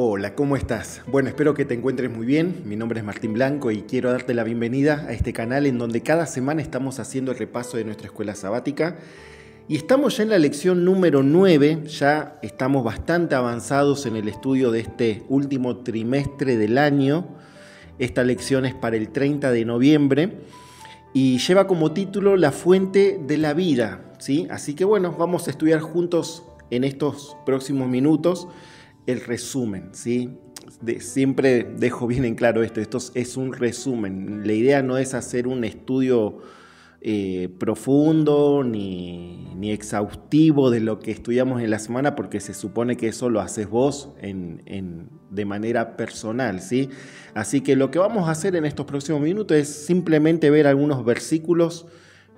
Hola, ¿cómo estás? Bueno, espero que te encuentres muy bien. Mi nombre es Martín Blanco y quiero darte la bienvenida a este canal en donde cada semana estamos haciendo el repaso de nuestra escuela sabática. Y estamos ya en la lección número 9, ya estamos bastante avanzados en el estudio de este último trimestre del año. Esta lección es para el 30 de noviembre y lleva como título La fuente de la vida, ¿sí? Así que bueno, vamos a estudiar juntos en estos próximos minutos el resumen, ¿sí? Siempre dejo bien en claro esto es un resumen. La idea no es hacer un estudio profundo ni exhaustivo de lo que estudiamos en la semana, porque se supone que eso lo haces vos de manera personal, ¿sí? Así que lo que vamos a hacer en estos próximos minutos es simplemente ver algunos versículos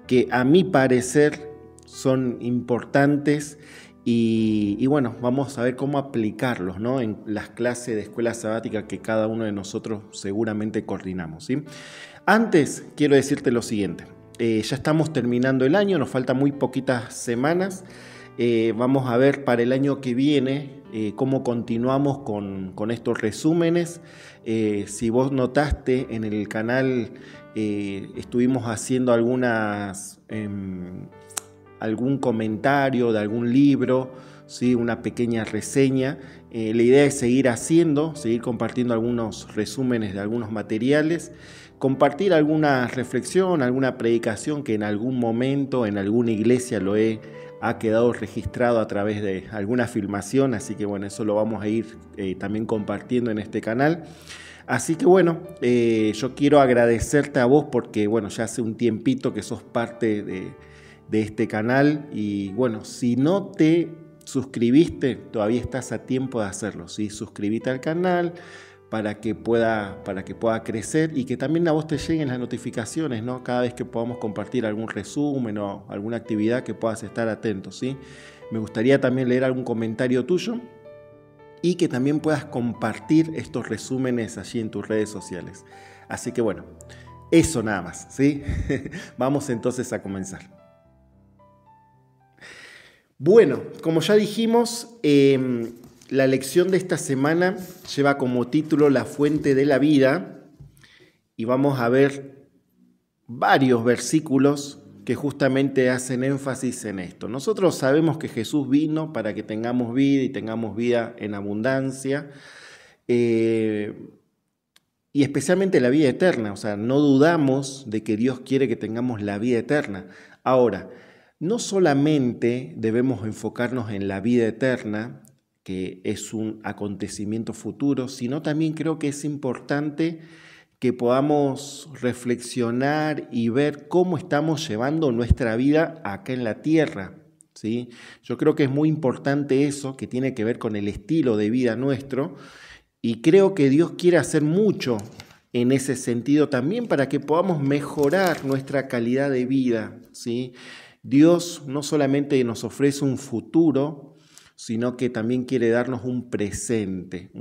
que a mi parecer son importantes y bueno, vamos a ver cómo aplicarlos, ¿no? En las clases de escuela sabática que cada uno de nosotros seguramente coordinamos, ¿sí? Antes quiero decirte lo siguiente. Ya estamos terminando el año, nos faltan muy poquitas semanas. Vamos a ver para el año que viene cómo continuamos con estos resúmenes. Si vos notaste en el canal, estuvimos haciendo algún comentario de algún libro, ¿sí? Una pequeña reseña. La idea es seguir compartiendo algunos resúmenes de algunos materiales, compartir alguna reflexión, alguna predicación que en algún momento en alguna iglesia ha quedado registrado a través de alguna filmación, así que bueno, eso lo vamos a ir también compartiendo en este canal. Así que bueno, yo quiero agradecerte a vos porque bueno, ya hace un tiempito que sos parte de este canal y bueno, si no te suscribiste, todavía estás a tiempo de hacerlo, ¿sí? Suscríbete al canal para que pueda crecer y que también a vos te lleguen las notificaciones, ¿no? Cada vez que podamos compartir algún resumen o alguna actividad que puedas estar atento, ¿sí? Me gustaría también leer algún comentario tuyo y que también puedas compartir estos resúmenes allí en tus redes sociales. Así que bueno, eso nada más, ¿sí? Vamos entonces a comenzar. Bueno, como ya dijimos, la lección de esta semana lleva como título La fuente de la vida y vamos a ver varios versículos que justamente hacen énfasis en esto. Nosotros sabemos que Jesús vino para que tengamos vida y tengamos vida en abundancia y especialmente la vida eterna. O sea, no dudamos de que Dios quiere que tengamos la vida eterna. Ahora, no solamente debemos enfocarnos en la vida eterna, que es un acontecimiento futuro, sino también creo que es importante que podamos reflexionar y ver cómo estamos llevando nuestra vida acá en la tierra, ¿sí? Yo creo que es muy importante eso, que tiene que ver con el estilo de vida nuestro, y creo que Dios quiere hacer mucho en ese sentido también para que podamos mejorar nuestra calidad de vida, ¿sí? Dios no solamente nos ofrece un futuro, sino que también quiere darnos un presente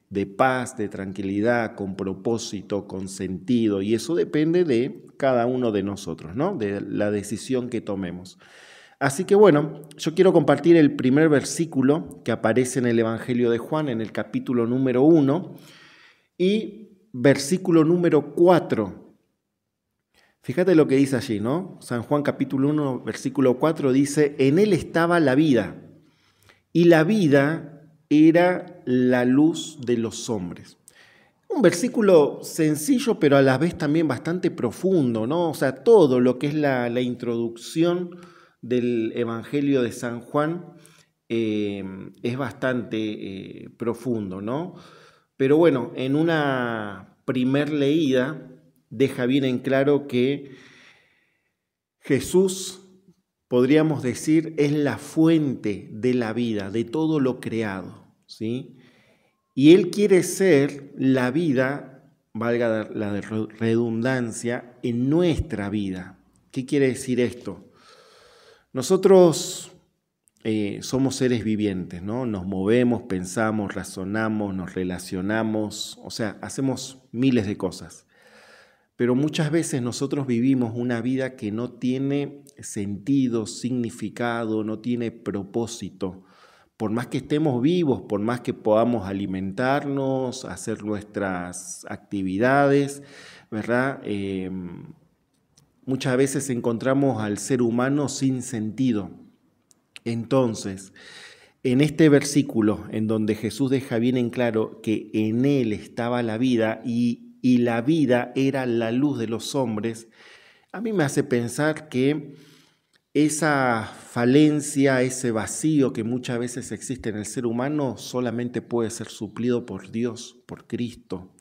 de paz, de tranquilidad, con propósito, con sentido, y eso depende de cada uno de nosotros, ¿no? De la decisión que tomemos. Así que bueno, yo quiero compartir el primer versículo que aparece en el Evangelio de Juan, en el capítulo número 1, y versículo número 4. Fíjate lo que dice allí, ¿no? San Juan capítulo 1, versículo 4 dice, en él estaba la vida, y la vida era la luz de los hombres. Un versículo sencillo, pero a la vez también bastante profundo, ¿no? O sea, todo lo que es la introducción del Evangelio de San Juan es bastante profundo, ¿no? Pero bueno, en una primer leída deja bien en claro que Jesús, podríamos decir, es la fuente de la vida, de todo lo creado, ¿sí? Y Él quiere ser la vida, valga la redundancia, en nuestra vida. ¿Qué quiere decir esto? Nosotros somos seres vivientes, ¿no? Nos movemos, pensamos, razonamos, nos relacionamos, o sea, hacemos miles de cosas. Pero muchas veces nosotros vivimos una vida que no tiene sentido, significado, no tiene propósito. por más que estemos vivos, por más que podamos alimentarnos, hacer nuestras actividades, ¿verdad? Muchas veces encontramos al ser humano sin sentido. Entonces, en este versículo, en donde Jesús deja bien en claro que en Él estaba la vida y la vida era la luz de los hombres, a mí me hace pensar que esa falencia, ese vacío que muchas veces existe en el ser humano solamente puede ser suplido por Dios, por Cristo.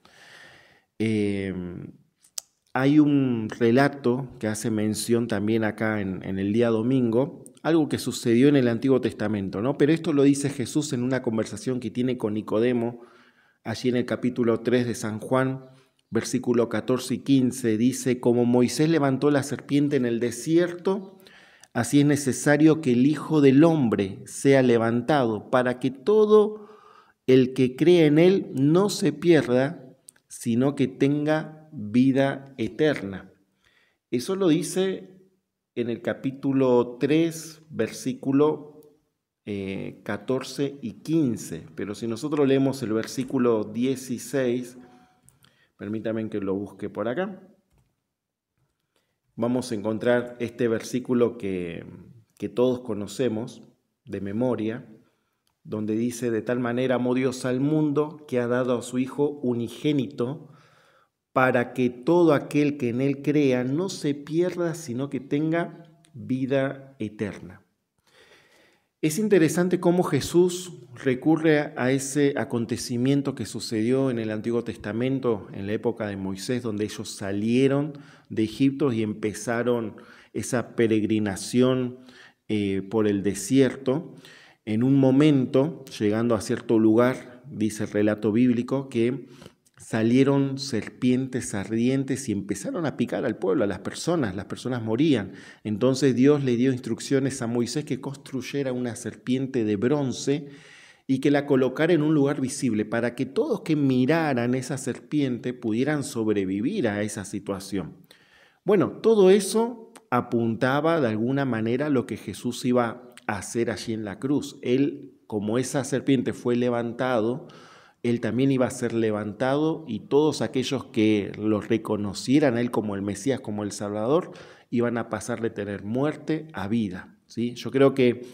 Hay un relato que hace mención también acá en el día domingo, algo que sucedió en el Antiguo Testamento, ¿no? Pero esto lo dice Jesús en una conversación que tiene con Nicodemo, allí en el capítulo 3 de San Juan, versículo 14 y 15, dice: como Moisés levantó la serpiente en el desierto, así es necesario que el Hijo del Hombre sea levantado, para que todo el que cree en Él no se pierda, sino que tenga vida eterna. Eso lo dice en el capítulo 3, versículo 14 y 15. Pero si nosotros leemos el versículo 16, permítanme que lo busque por acá, vamos a encontrar este versículo que todos conocemos de memoria, donde dice: de tal manera amó Dios al mundo que ha dado a su Hijo unigénito, para que todo aquel que en Él crea no se pierda, sino que tenga vida eterna. Es interesante cómo Jesús recurre a ese acontecimiento que sucedió en el Antiguo Testamento, en la época de Moisés, donde ellos salieron de Egipto y empezaron esa peregrinación por el desierto. En un momento, llegando a cierto lugar, dice el relato bíblico, que salieron serpientes ardientes y empezaron a picar al pueblo, a las personas morían. Entonces Dios le dio instrucciones a Moisés que construyera una serpiente de bronce y que la colocara en un lugar visible para que todos que miraran esa serpiente pudieran sobrevivir a esa situación. Bueno, todo eso apuntaba de alguna manera a lo que Jesús iba a hacer allí en la cruz. Él, como esa serpiente fue levantado, Él también iba a ser levantado y todos aquellos que lo reconocieran a Él como el Mesías, como el Salvador, iban a pasar de tener muerte a vida, ¿sí? Yo creo que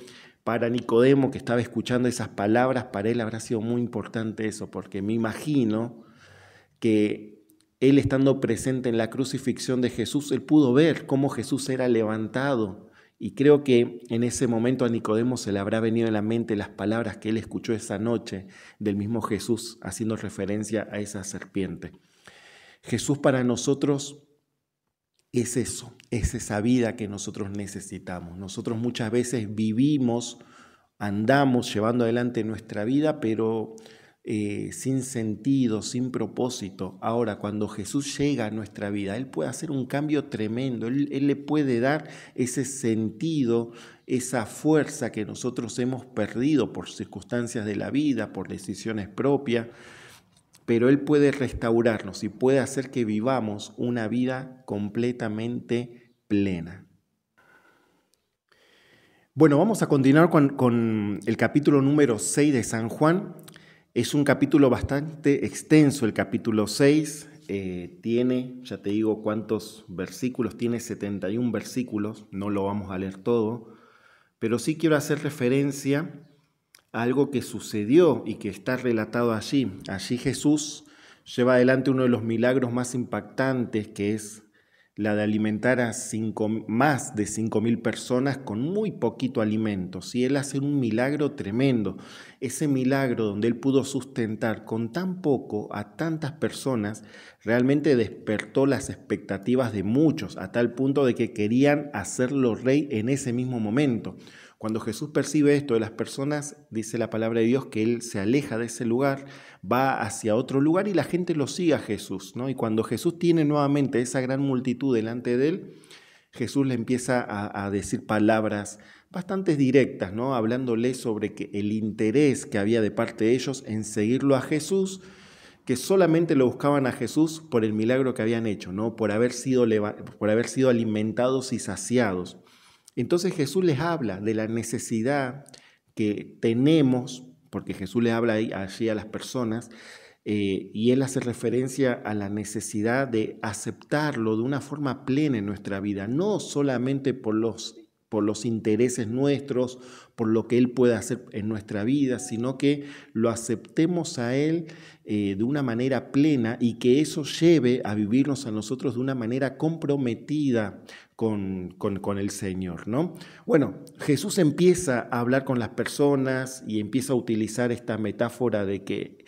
para Nicodemo, que estaba escuchando esas palabras, para él habrá sido muy importante eso, porque me imagino que él, estando presente en la crucifixión de Jesús, él pudo ver cómo Jesús era levantado. Y creo que en ese momento a Nicodemo se le habrá venido en la mente las palabras que él escuchó esa noche del mismo Jesús, haciendo referencia a esa serpiente. Jesús para nosotros es eso, es esa vida que nosotros necesitamos. Nosotros muchas veces vivimos, andamos llevando adelante nuestra vida, pero sin sentido, sin propósito. Ahora, cuando Jesús llega a nuestra vida, Él puede hacer un cambio tremendo. Él le puede dar ese sentido, esa fuerza que nosotros hemos perdido por circunstancias de la vida, por decisiones propias, pero Él puede restaurarnos y puede hacer que vivamos una vida completamente plena. Bueno, vamos a continuar con el capítulo número 6 de San Juan. Es un capítulo bastante extenso, el capítulo 6. Tiene, ya te digo cuántos versículos, tiene 71 versículos, no lo vamos a leer todo, pero sí quiero hacer referencia a algo que sucedió y que está relatado allí. Allí Jesús lleva adelante uno de los milagros más impactantes, que es la de alimentar a más de 5.000 personas con muy poquito alimento. ¿Sí? Él hace un milagro tremendo. Ese milagro donde él pudo sustentar con tan poco a tantas personas, realmente despertó las expectativas de muchos, a tal punto de que querían hacerlo rey en ese mismo momento. Cuando Jesús percibe esto de las personas, dice la palabra de Dios que Él se aleja de ese lugar, va hacia otro lugar y la gente lo sigue a Jesús, ¿no? Y cuando Jesús tiene nuevamente esa gran multitud delante de Él, Jesús le empieza a decir palabras bastante directas, ¿no? Hablándole sobre que el interés que había de parte de ellos en seguirlo a Jesús, que solamente lo buscaban a Jesús por el milagro que habían hecho, ¿no? Por haber sido alimentados y saciados. Entonces Jesús les habla de la necesidad que tenemos, porque Jesús le habla allí a las personas, y él hace referencia a la necesidad de aceptarlo de una forma plena en nuestra vida, no solamente por los intereses nuestros, por lo que él puede hacer en nuestra vida, sino que lo aceptemos a él de una manera plena y que eso lleve a vivirnos a nosotros de una manera comprometida con el Señor, ¿no? Bueno, Jesús empieza a hablar con las personas y empieza a utilizar esta metáfora de que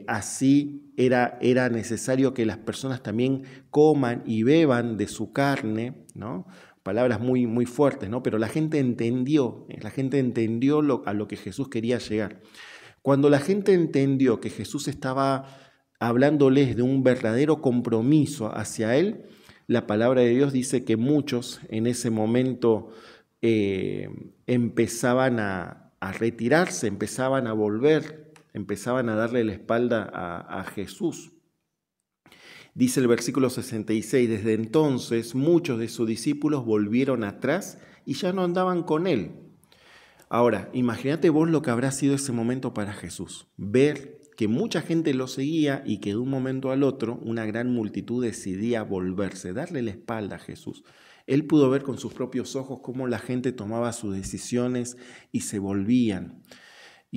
así era necesario que las personas también coman y beban de su carne, ¿no? Palabras muy, muy fuertes, ¿no? Pero la gente entendió a lo que Jesús quería llegar. Cuando la gente entendió que Jesús estaba hablándoles de un verdadero compromiso hacia él, la palabra de Dios dice que muchos en ese momento empezaban a retirarse, empezaban a volver, empezaban a darle la espalda a Jesús. Dice el versículo 66, desde entonces muchos de sus discípulos volvieron atrás y ya no andaban con él. Ahora, imagínate vos lo que habrá sido ese momento para Jesús, ver que mucha gente lo seguía y que de un momento al otro una gran multitud decidía volverse, darle la espalda a Jesús. Él pudo ver con sus propios ojos cómo la gente tomaba sus decisiones y se volvían.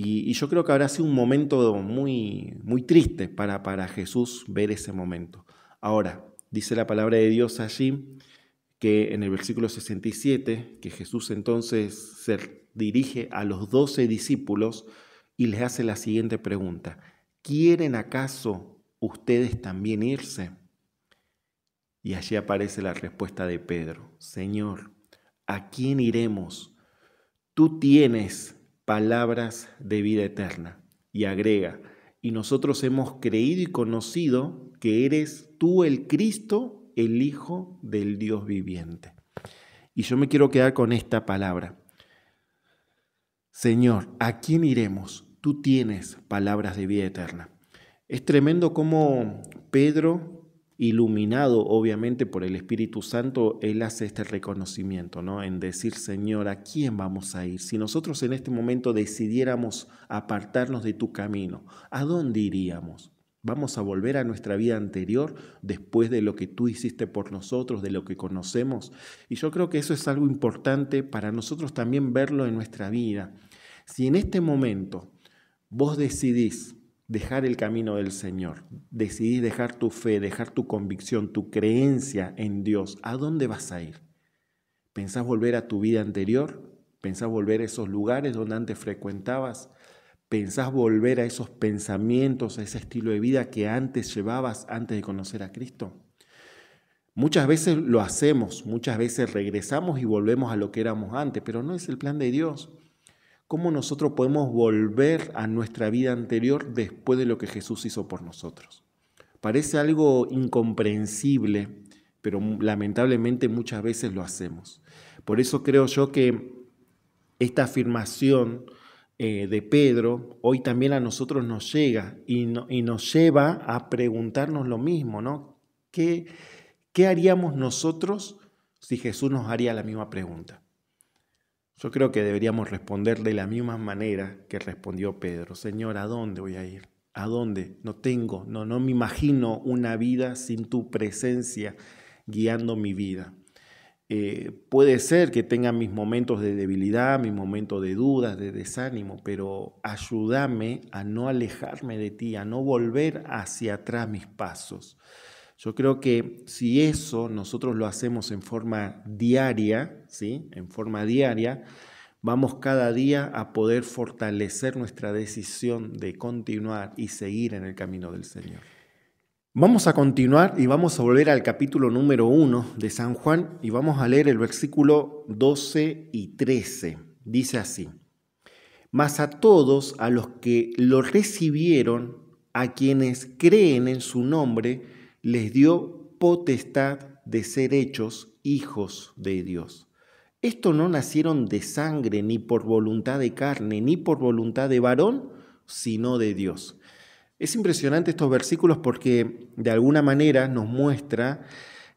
Y yo creo que habrá sido un momento muy, muy triste para Jesús ver ese momento. Ahora, dice la palabra de Dios allí, que en el versículo 67, que Jesús entonces se dirige a los 12 discípulos y les hace la siguiente pregunta: ¿quieren acaso ustedes también irse? Y allí aparece la respuesta de Pedro: Señor, ¿a quién iremos? Tú tienes palabras de vida eterna. Y agrega: y nosotros hemos creído y conocido que eres tú el Cristo, el Hijo del Dios viviente. Y yo me quiero quedar con esta palabra. Señor, ¿a quién iremos? Tú tienes palabras de vida eterna. Es tremendo cómo Pedro, iluminado obviamente por el Espíritu Santo, él hace este reconocimiento, ¿no? En decir: Señor, ¿a quién vamos a ir? Si nosotros en este momento decidiéramos apartarnos de tu camino, ¿a dónde iríamos? ¿Vamos a volver a nuestra vida anterior después de lo que tú hiciste por nosotros, de lo que conocemos? Y yo creo que eso es algo importante para nosotros también verlo en nuestra vida. Si en este momento vos decidís dejar el camino del Señor, decidís dejar tu fe, dejar tu convicción, tu creencia en Dios, ¿a dónde vas a ir? ¿Pensás volver a tu vida anterior? ¿Pensás volver a esos lugares donde antes frecuentabas? ¿Pensás volver a esos pensamientos, a ese estilo de vida que antes llevabas antes de conocer a Cristo? Muchas veces lo hacemos, muchas veces regresamos y volvemos a lo que éramos antes, pero no es el plan de Dios. ¿Cómo nosotros podemos volver a nuestra vida anterior después de lo que Jesús hizo por nosotros? Parece algo incomprensible, pero lamentablemente muchas veces lo hacemos. Por eso creo yo que esta afirmación de Pedro hoy también a nosotros nos llega y nos lleva a preguntarnos lo mismo, ¿no? ¿Qué haríamos nosotros si Jesús nos haría la misma pregunta? Yo creo que deberíamos responder de la misma manera que respondió Pedro: Señor, ¿a dónde voy a ir? ¿A dónde? No me imagino una vida sin tu presencia guiando mi vida. Puede ser que tenga mis momentos de debilidad, mis momentos de dudas, de desánimo, pero ayúdame a no alejarme de ti, a no volver hacia atrás mis pasos. Yo creo que si eso nosotros lo hacemos en forma diaria, ¿sí? En forma diaria, vamos cada día a poder fortalecer nuestra decisión de continuar y seguir en el camino del Señor. Vamos a continuar y vamos a volver al capítulo número 1 de San Juan y vamos a leer el versículo 12 y 13. Dice así: mas a todos a los que lo recibieron, a quienes creen en su nombre, les dio potestad de ser hechos hijos de Dios. Estos no nacieron de sangre, ni por voluntad de carne, ni por voluntad de varón, sino de Dios. Es impresionante estos versículos porque de alguna manera nos muestra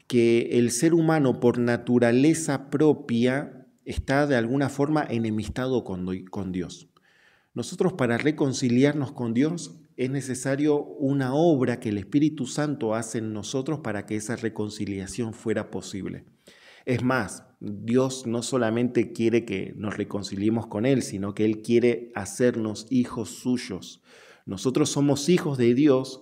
que el ser humano por naturaleza propia está de alguna forma enemistado con Dios. Nosotros, para reconciliarnos con Dios, es necesario una obra que el Espíritu Santo hace en nosotros para que esa reconciliación fuera posible. Es más, Dios no solamente quiere que nos reconciliemos con Él, sino que Él quiere hacernos hijos suyos. Nosotros somos hijos de Dios,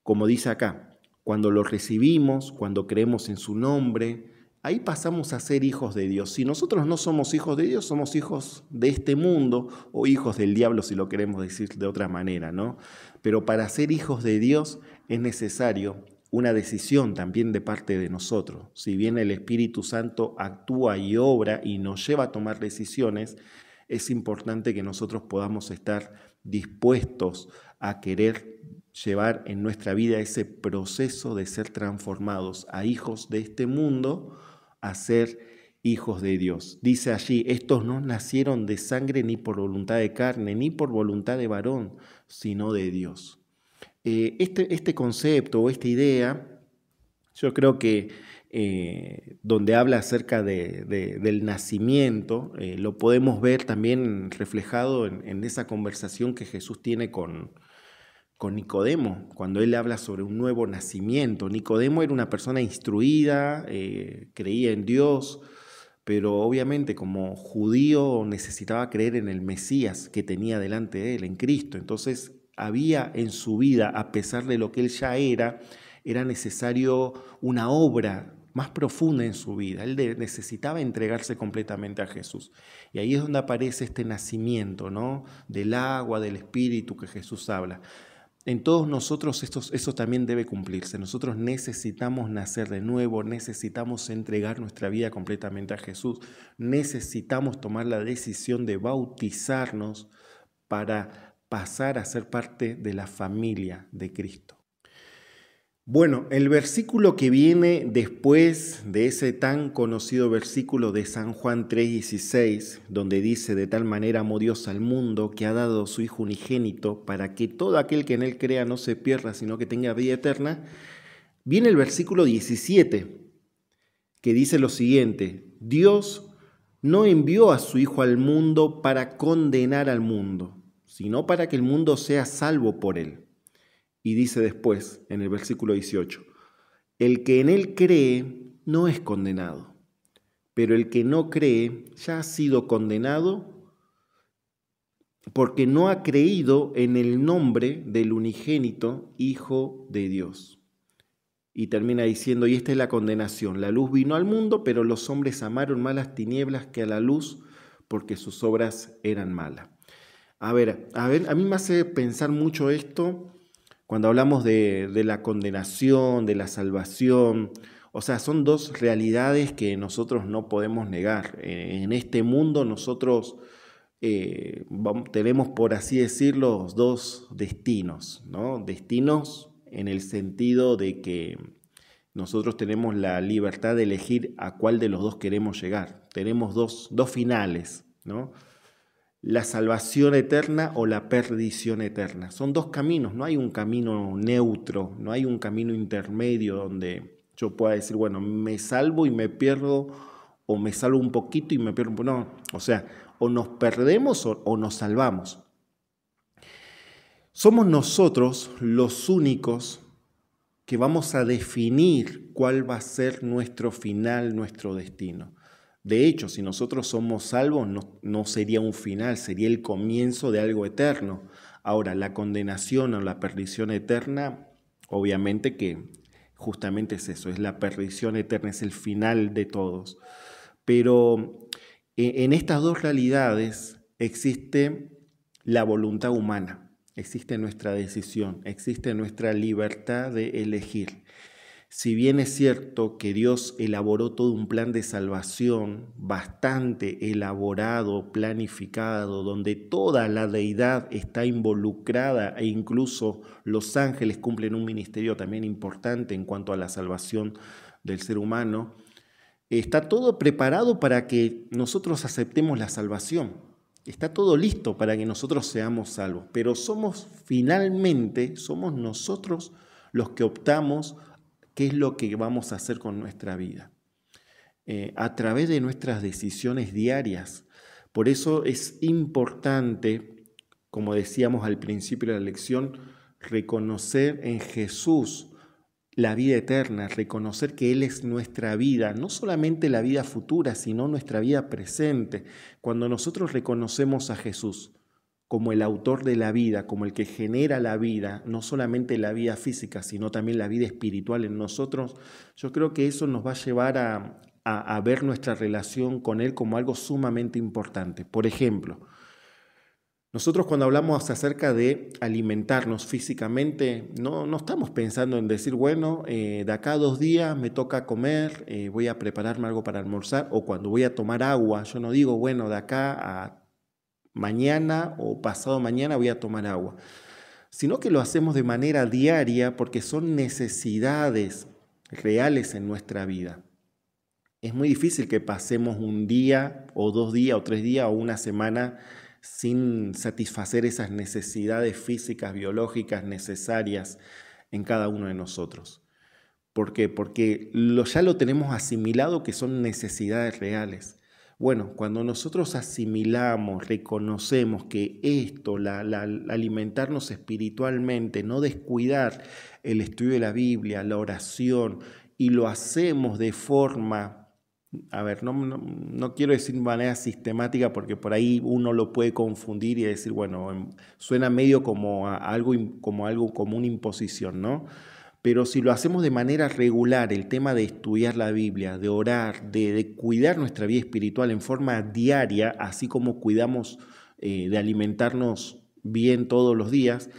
como dice acá, cuando lo recibimos, cuando creemos en su nombre, ahí pasamos a ser hijos de Dios. Si nosotros no somos hijos de Dios, somos hijos de este mundo o hijos del diablo, si lo queremos decir de otra manera, ¿no? Pero para ser hijos de Dios es necesario una decisión también de parte de nosotros. Si bien el Espíritu Santo actúa y obra y nos lleva a tomar decisiones, es importante que nosotros podamos estar dispuestos a querer llevar en nuestra vida ese proceso de ser transformados a hijos de este mundo, a ser hijos de Dios. Dice allí, estos no nacieron de sangre ni por voluntad de carne, ni por voluntad de varón, sino de Dios. Este concepto o esta idea, yo creo que donde habla acerca del nacimiento, lo podemos ver también reflejado en esa conversación que Jesús tiene con Nicodemo, cuando él habla sobre un nuevo nacimiento. Nicodemo era una persona instruida, creía en Dios, pero obviamente como judío necesitaba creer en el Mesías que tenía delante de él, en Cristo. Entonces había en su vida, a pesar de lo que él ya era necesario una obra más profunda en su vida. Él necesitaba entregarse completamente a Jesús. Y ahí es donde aparece este nacimiento, ¿no? Del agua, del Espíritu que Jesús habla. En todos nosotros eso también debe cumplirse. Nosotros necesitamos nacer de nuevo, necesitamos entregar nuestra vida completamente a Jesús, necesitamos tomar la decisión de bautizarnos para pasar a ser parte de la familia de Cristo. Bueno, el versículo que viene después de ese tan conocido versículo de San Juan 3:16, donde dice, de tal manera amó Dios al mundo que ha dado a su Hijo unigénito para que todo aquel que en él crea no se pierda, sino que tenga vida eterna, viene el versículo 17, que dice lo siguiente, Dios no envió a su Hijo al mundo para condenar al mundo, sino para que el mundo sea salvo por él. Y dice después, en el versículo 18, el que en él cree no es condenado, pero el que no cree ya ha sido condenado porque no ha creído en el nombre del unigénito Hijo de Dios. Y termina diciendo, y esta es la condenación, la luz vino al mundo, pero los hombres amaron más las tinieblas que a la luz porque sus obras eran malas. A mí me hace pensar mucho esto cuando hablamos de la condenación, de la salvación. O sea, son dos realidades que nosotros no podemos negar. En este mundo nosotros tenemos, por así decirlo, dos destinos, ¿no? Destinos en el sentido de que nosotros tenemos la libertad de elegir a cuál de los dos queremos llegar. Tenemos dos finales, ¿no? La salvación eterna o la perdición eterna. Son dos caminos, no hay un camino neutro, no hay un camino intermedio donde yo pueda decir, bueno, me salvo y me pierdo, o me salvo un poquito y me pierdo. No, o sea, o nos perdemos o nos salvamos. Somos nosotros los únicos que vamos a definir cuál va a ser nuestro final, nuestro destino. De hecho, si nosotros somos salvos, no sería un final, sería el comienzo de algo eterno. Ahora, la condenación o la perdición eterna, obviamente que justamente es eso, es la perdición eterna, es el final de todos. Pero en estas dos realidades existe la voluntad humana, existe nuestra decisión, existe nuestra libertad de elegir. Si bien es cierto que Dios elaboró todo un plan de salvación bastante elaborado, planificado, donde toda la deidad está involucrada e incluso los ángeles cumplen un ministerio también importante en cuanto a la salvación del ser humano, está todo preparado para que nosotros aceptemos la salvación. Está todo listo para que nosotros seamos salvos, pero somos nosotros los que optamos qué es lo que vamos a hacer con nuestra vida. a través de nuestras decisiones diarias. Por eso es importante, como decíamos al principio de la lección, reconocer en Jesús la vida eterna, reconocer que Él es nuestra vida, no solamente la vida futura, sino nuestra vida presente. Cuando nosotros reconocemos a Jesús como el autor de la vida, como el que genera la vida, no solamente la vida física, sino también la vida espiritual en nosotros, yo creo que eso nos va a llevar a ver nuestra relación con Él como algo sumamente importante. Por ejemplo, nosotros cuando hablamos acerca de alimentarnos físicamente, no estamos pensando en decir, bueno, de acá a 2 días me toca comer, voy a prepararme algo para almorzar, o cuando voy a tomar agua, yo no digo, bueno, de acá a mañana o pasado mañana voy a tomar agua, sino que lo hacemos de manera diaria porque son necesidades reales en nuestra vida. Es muy difícil que pasemos un día o 2 días o 3 días o una semana sin satisfacer esas necesidades físicas, biológicas necesarias en cada uno de nosotros. ¿Por qué? Porque ya lo tenemos asimilado que son necesidades reales. Bueno, cuando nosotros asimilamos, reconocemos que esto, alimentarnos espiritualmente, no descuidar el estudio de la Biblia, la oración, y lo hacemos de forma, no quiero decir de manera sistemática porque por ahí uno lo puede confundir y decir, bueno, suena medio como algo como una imposición, ¿no? Pero si lo hacemos de manera regular, el tema de estudiar la Biblia, de orar, de cuidar nuestra vida espiritual en forma diaria, así como cuidamos de alimentarnos bien todos los días,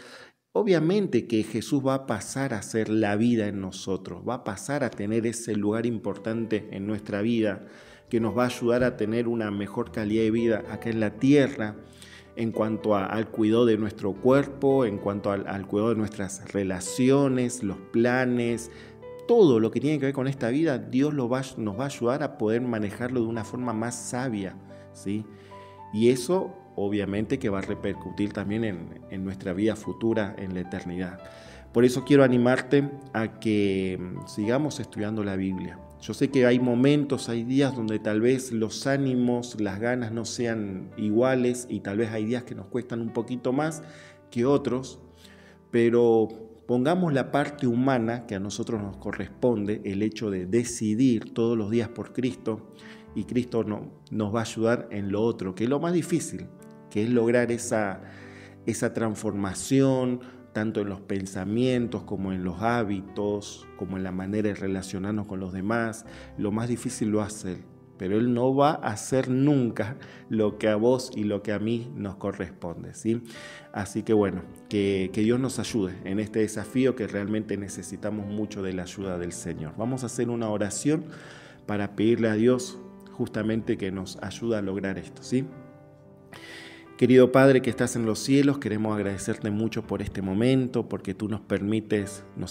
obviamente que Jesús va a pasar a ser la vida en nosotros, va a pasar a tener ese lugar importante en nuestra vida que nos va a ayudar a tener una mejor calidad de vida acá en la tierra, en cuanto al cuidado de nuestro cuerpo, en cuanto al cuidado de nuestras relaciones, los planes, todo lo que tiene que ver con esta vida, Dios nos va a ayudar a poder manejarlo de una forma más sabia, ¿sí? Y eso obviamente que va a repercutir también en nuestra vida futura, en la eternidad. Por eso quiero animarte a que sigamos estudiando la Biblia. Yo sé que hay momentos, hay días donde tal vez los ánimos, las ganas no sean iguales y tal vez hay días que nos cuestan un poquito más que otros, pero pongamos la parte humana que a nosotros nos corresponde, el hecho de decidir todos los días por Cristo, y Cristo nos va a ayudar en lo otro, que es lo más difícil, que es lograr esa transformación, tanto en los pensamientos como en los hábitos, como en la manera de relacionarnos con los demás. Lo más difícil lo hace Él, pero Él no va a hacer nunca lo que a vos y lo que a mí nos corresponde, ¿sí? Así que bueno, que Dios nos ayude en este desafío que realmente necesitamos mucho de la ayuda del Señor. Vamos a hacer una oración para pedirle a Dios justamente que nos ayude a lograr esto, ¿sí? Querido Padre que estás en los cielos, queremos agradecerte mucho por este momento, porque tú nos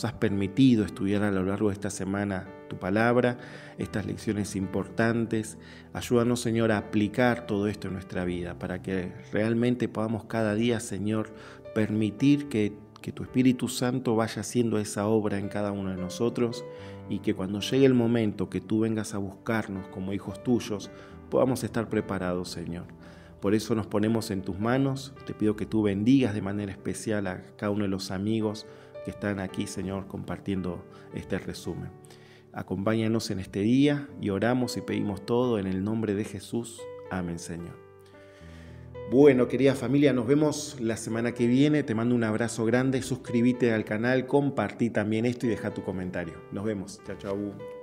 has permitido estudiar a lo largo de esta semana tu palabra, estas lecciones importantes. Ayúdanos, Señor, a aplicar todo esto en nuestra vida, para que realmente podamos cada día, Señor, permitir que tu Espíritu Santo vaya haciendo esa obra en cada uno de nosotros, y que cuando llegue el momento que tú vengas a buscarnos como hijos tuyos, podamos estar preparados, Señor. Por eso nos ponemos en tus manos. Te pido que tú bendigas de manera especial a cada uno de los amigos que están aquí, Señor, compartiendo este resumen. Acompáñanos en este día y oramos y pedimos todo en el nombre de Jesús. Amén, Señor. Bueno, querida familia, nos vemos la semana que viene. Te mando un abrazo grande. Suscríbete al canal, compartí también esto y deja tu comentario. Nos vemos. Chao, chao.